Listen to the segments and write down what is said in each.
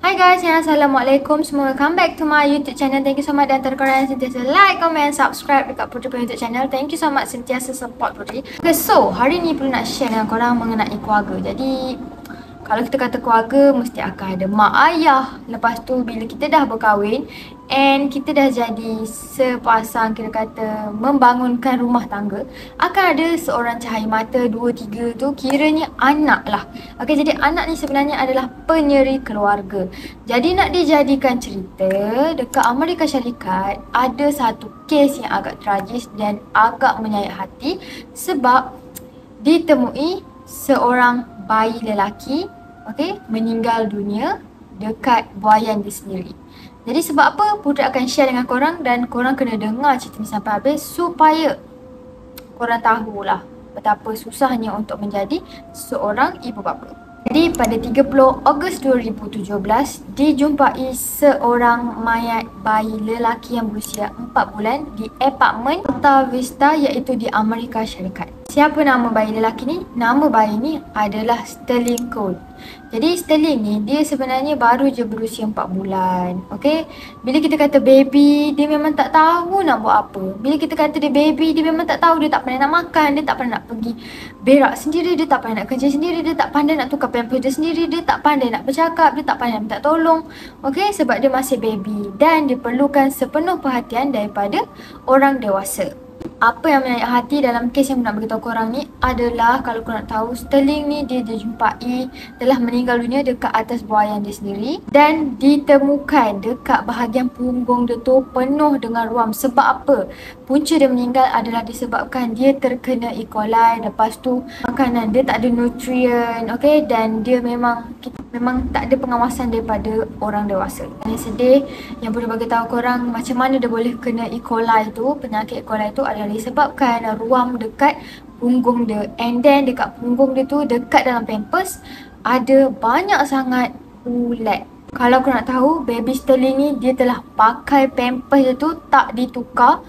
Hi guys, and Assalamualaikum semua. Welcome back to my YouTube channel. Thank you so much dan antara korang yang sentiasa like, comment, subscribe dekat Putri punya YouTube channel. Thank you so much sentiasa support Putri. Okay, so hari ni perlu nak share dengan korang mengenai keluarga. Jadi kalau kita kata keluarga, mesti akan ada mak ayah. Lepas tu bila kita dah berkahwin and kita dah jadi sepasang, kita kata membangunkan rumah tangga, akan ada seorang cahaya mata, 2, 3 tu kiranya anak lah. Okay, jadi anak ni sebenarnya adalah penyeri keluarga. Jadi nak dijadikan cerita, dekat Amerika Syarikat ada satu kes yang agak tragis dan agak menyayat hati sebab ditemui seorang bayi lelaki meninggal dunia dekat buaian dia sendiri. Jadi sebab apa? Putri akan share dengan korang dan korang kena dengar cerita ni sampai habis supaya korang tahulah betapa susahnya untuk menjadi seorang ibu bapa. Jadi pada 30 Ogos 2017 dijumpai seorang mayat bayi lelaki yang berusia 4 bulan di apartmen Alta Vista iaitu di Amerika Syarikat. Siapa nama bayi lelaki ni? Nama bayi ni adalah Sterling Cole. Jadi Sterling ni dia sebenarnya baru je berusia 4 bulan. Okay? Bila kita kata baby, dia memang tak tahu nak buat apa. Bila kita kata dia baby, dia memang tak tahu. Dia tak pandai nak makan, dia tak pandai nak pergi berak sendiri, dia tak pandai nak kerja sendiri, dia tak pandai nak tukar pampers dia sendiri, dia tak pandai nak bercakap, dia tak pandai nak minta tolong. Okay? Sebab dia masih baby dan dia perlukan sepenuh perhatian daripada orang dewasa. Apa yang menyayat hati dalam kes yang nak beritahu korang ni adalah, kalau korang nak tahu, Sterling ni dia dijumpai telah meninggal dunia dekat atas buaian dia sendiri dan ditemukan dekat bahagian punggung dia tu penuh dengan ruam. Sebab apa? Punca dia meninggal adalah disebabkan dia terkena E. coli. Lepas tu makanan dia tak ada nutrien, okay? Dan dia memang tak ada pengawasan daripada orang dewasa. Yang sedih yang boleh bagi tahu korang macam mana dia boleh kena E. coli tu. Penyakit E. coli tu adalah disebabkan ruam dekat punggung dia. And then dekat punggung dia tu, dekat dalam pampers, ada banyak sangat ulat. Kalau korang nak tahu, baby Sterling ni dia telah pakai pampers dia tu tak ditukar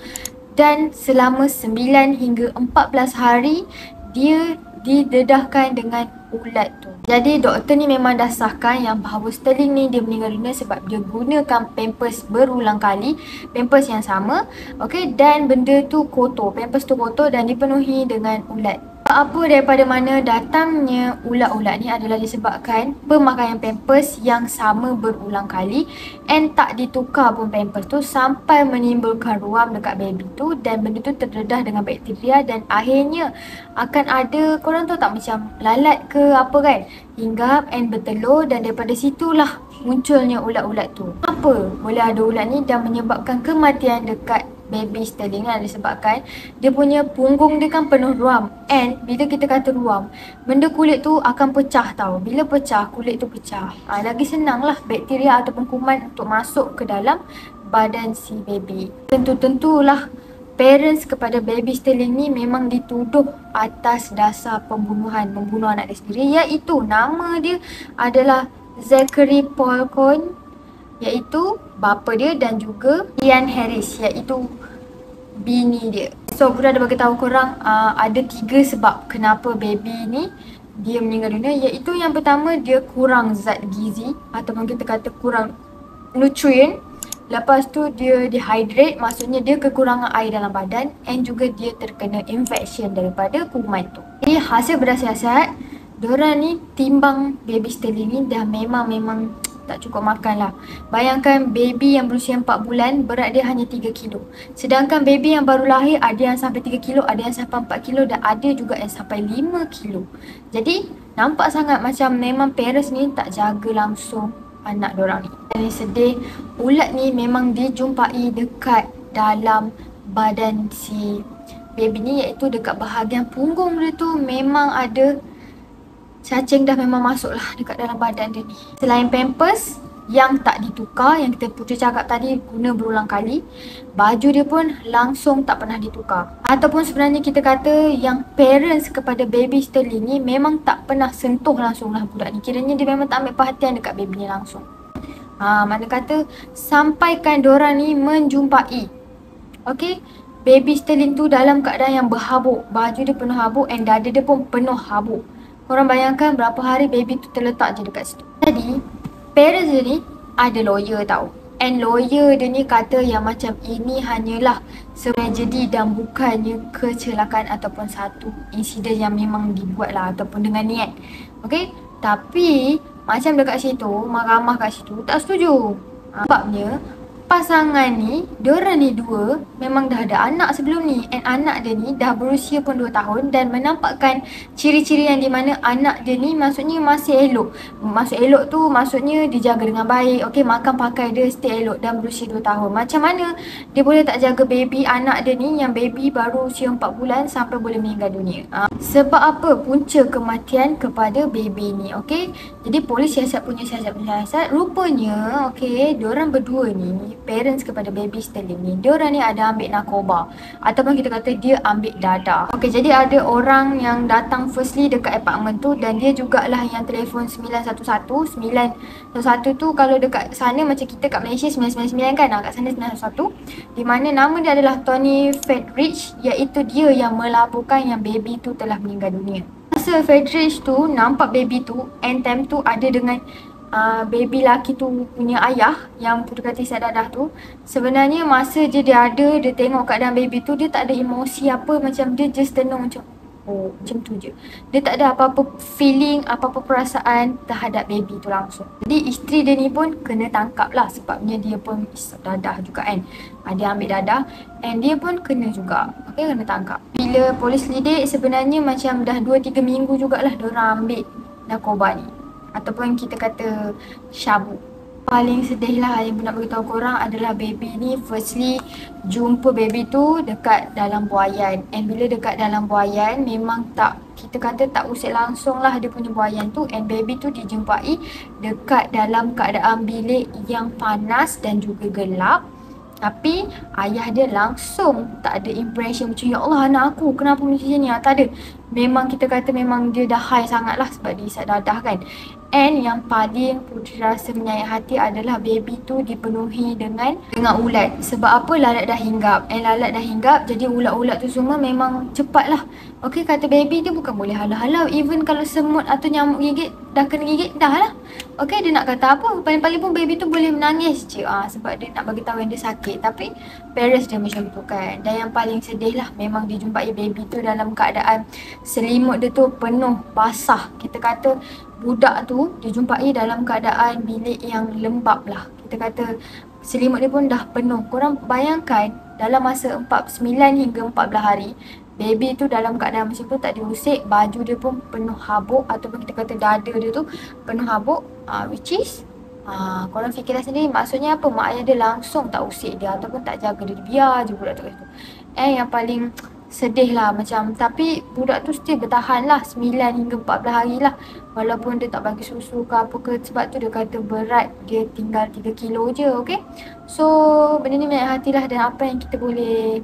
dan selama 9 hingga 14 hari dia didedahkan dengan ulat tu. Jadi doktor ni memang dah sahkan yang bahawa Sterling ni dia meninggal dunia sebab dia gunakan pampers berulang kali, pampers yang sama, okay, dan benda tu kotor, pampers tu kotor dan dipenuhi dengan ulat. Apa daripada mana datangnya ulat-ulat ni adalah disebabkan pemakaian pampers yang sama berulang kali and tak ditukar pun pampers tu sampai menimbulkan ruam dekat baby tu dan benda tu terdedah dengan bakteria dan akhirnya akan ada, korang tahu tak, macam lalat ke apa kan, hinggap and bertelur dan daripada situlah munculnya ulat-ulat tu. Apa boleh ada ulat ni dan menyebabkan kematian dekat baby Sterling lah, disebabkan dia punya punggung dia kan penuh ruam. And bila kita kata ruam, benda kulit tu akan pecah tau. Bila pecah, kulit tu pecah, lagi senang lah bakteria ataupun kuman untuk masuk ke dalam badan si baby. Tentulah parents kepada baby Sterling ni memang dituduh atas dasar membunuh anak dia sendiri, iaitu nama dia adalah Zachary Paul Cohn, iaitu bapa dia, dan juga Ian Harris, iaitu bini dia. So Putri ada bagi tahu korang ada 3 sebab kenapa baby ni dia meninggal dunia, iaitu yang pertama dia kurang zat gizi ataupun kita kata kurang nutrien. Lepas tu dia dehydrate, maksudnya dia kekurangan air dalam badan, and juga dia terkena infection daripada kuman tu. Jadi hasil berdasar diorang ni timbang baby Sterling ni dah memang tak cukup makan lah. Bayangkan baby yang berusia 4 bulan berat dia hanya 3 kilo. Sedangkan baby yang baru lahir ada yang sampai 3 kilo, ada yang sampai 4 kilo dan ada juga yang sampai 5 kilo. Jadi nampak sangat macam memang parents ni tak jaga langsung anak diorang ni. Dan yang sedih, ulat ni memang dijumpai dekat dalam badan si baby ni, iaitu dekat bahagian punggung dia tu memang ada cacing dah memang masuk lah dekat dalam badan dia ni. Selain pampers yang tak ditukar, yang kita Putri cakap tadi guna berulang kali, baju dia pun langsung tak pernah ditukar. Ataupun sebenarnya kita kata yang parents kepada baby Sterling ni memang tak pernah sentuh langsung lah budak ni. Kiranya dia memang tak ambil perhatian dekat baby ni langsung. Mana kata sampaikan diorang ni menjumpai, okay, baby Sterling tu dalam keadaan yang berhabuk, baju dia penuh habuk and dada dia pun penuh habuk. Korang bayangkan berapa hari baby tu terletak je dekat situ. Jadi parents dia ni ada lawyer tau. And lawyer dia ni kata yang macam ini hanyalah tragedi dan bukannya kecelakaan ataupun satu insiden yang memang dibuat lah ataupun dengan niat. Okay, tapi macam dekat situ, mahkamah kat situ tak setuju. Sebabnya pasangan ni, diorang ni dua memang dah ada anak sebelum ni. And anak dia ni dah berusia pun 2 tahun dan menampakkan ciri-ciri yang di mana anak dia ni maksudnya masih elok. Masih elok tu maksudnya dijaga dengan baik. Okay, makan pakai dia stay elok dan berusia 2 tahun. Macam mana dia boleh tak jaga baby anak dia ni yang baby baru usia 4 bulan sampai boleh meninggal dunia? Sebab apa punca kematian kepada baby ni? Okay, jadi polis punya siasat. Rupanya okay, diorang berdua ni parents kepada baby Sterling ni, diorang ni ada ambil narkoba ataupun kita kata dia ambil dadah. Okay, jadi ada orang yang datang firstly dekat apartment tu dan dia jugalah yang telefon 911 tu. Kalau dekat sana macam kita kat Malaysia 999 kan, kat sana 911, di mana nama dia adalah Tony Fredrich, iaitu dia yang melaporkan yang baby tu telah meninggal dunia. Masa Fredrich tu nampak baby tu, and time tu ada dengan baby laki tu punya ayah yang putus kata isap dadah tu, sebenarnya masa je dia tengok keadaan baby tu, dia tak ada emosi apa, macam dia just tenang macam oh macam tu je. Dia tak ada apa-apa feeling, apa-apa perasaan terhadap baby tu langsung. Jadi isteri dia ni pun kena tangkap lah sebabnya dia pun isap dadah juga kan. Dia ambil dadah and dia pun kena juga. Okay, kena tangkap. Bila polis lidik sebenarnya macam dah 2-3 minggu jugalah diorang ambil narkoba ni ataupun kita kata syabu. Paling sedih lah yang nak beritahu korang adalah baby ni firstly jumpa baby tu dekat dalam buaian. And bila dekat dalam buaian memang tak, kita kata tak usik langsung lah dia punya buaian tu. And baby tu dijumpai dekat dalam keadaan bilik yang panas dan juga gelap. Tapi ayah dia langsung tak ada impression macam ya Allah anak aku kenapa macam ni. Tak ada. Memang kita kata memang dia dah high sangat lah sebab dia isap dadah kan. And yang paling Puteri rasa menyayat hati adalah baby tu dipenuhi dengan ulat. Sebab apa? Lalat dah hinggap. And lalat dah hinggap jadi ulat-ulat tu semua memang cepat lah. Okay, kata baby dia bukan boleh halau-halau. Even kalau semut atau nyamuk gigit, dah kena gigit dah lah. Okay, dia nak kata apa? Paling-paling pun baby tu boleh menangis je sebab dia nak bagi tahu yang dia sakit. Tapi parents dia macam tu kan. Dan yang paling sedih lah memang dijumpai baby tu dalam keadaan selimut dia tu penuh basah. Kita kata budak tu dijumpai dalam keadaan bilik yang lembap lah. Kita kata selimut dia pun dah penuh. Korang bayangkan dalam masa 9 hingga 14 hari baby tu dalam keadaan macam tu tak diusik, baju dia pun penuh habuk ataupun kita kata dada dia tu penuh habuk, which is korang fikirlah sendiri maksudnya apa? Mak ayah dia langsung tak usik dia ataupun tak jaga dia, biar je budak tu kat situ. Yang paling sedih lah macam, tapi budak tu still bertahan lah 9 hingga 14 hari lah. Walaupun dia tak bagi susu ke apa ke, sebab tu dia kata berat dia tinggal 3 kilo je. Okay, so benda ni menyayat hati lah. Dan apa yang kita boleh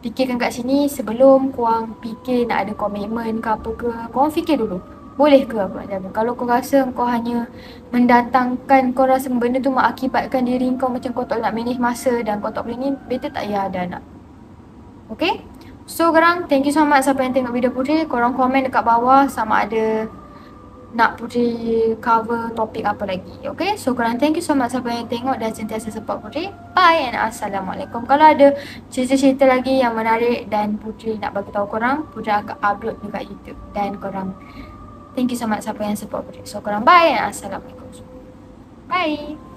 fikirkan kat sini sebelum korang fikir nak ada komitmen ke apa ke, korang fikir dulu boleh ke apa nak jaga. Kalau kau rasa kau hanya mendatangkan, kau rasa benda tu mengakibatkan diri kau macam kau tak nak manage masa dan kau tak boleh ni, better tak payah ada anak. Okay, so korang thank you so much siapa yang tengok video Puteri. Korang komen dekat bawah sama ada nak Puteri cover topik apa lagi. Okay, so korang thank you so much siapa yang tengok dan sentiasa support Puteri. Bye and Assalamualaikum. Kalau ada cerita-cerita lagi yang menarik dan Puteri nak bagi tahu korang, Puteri akan upload dekat YouTube. Dan korang thank you so much siapa yang support Puteri. So korang bye and Assalamualaikum. Bye.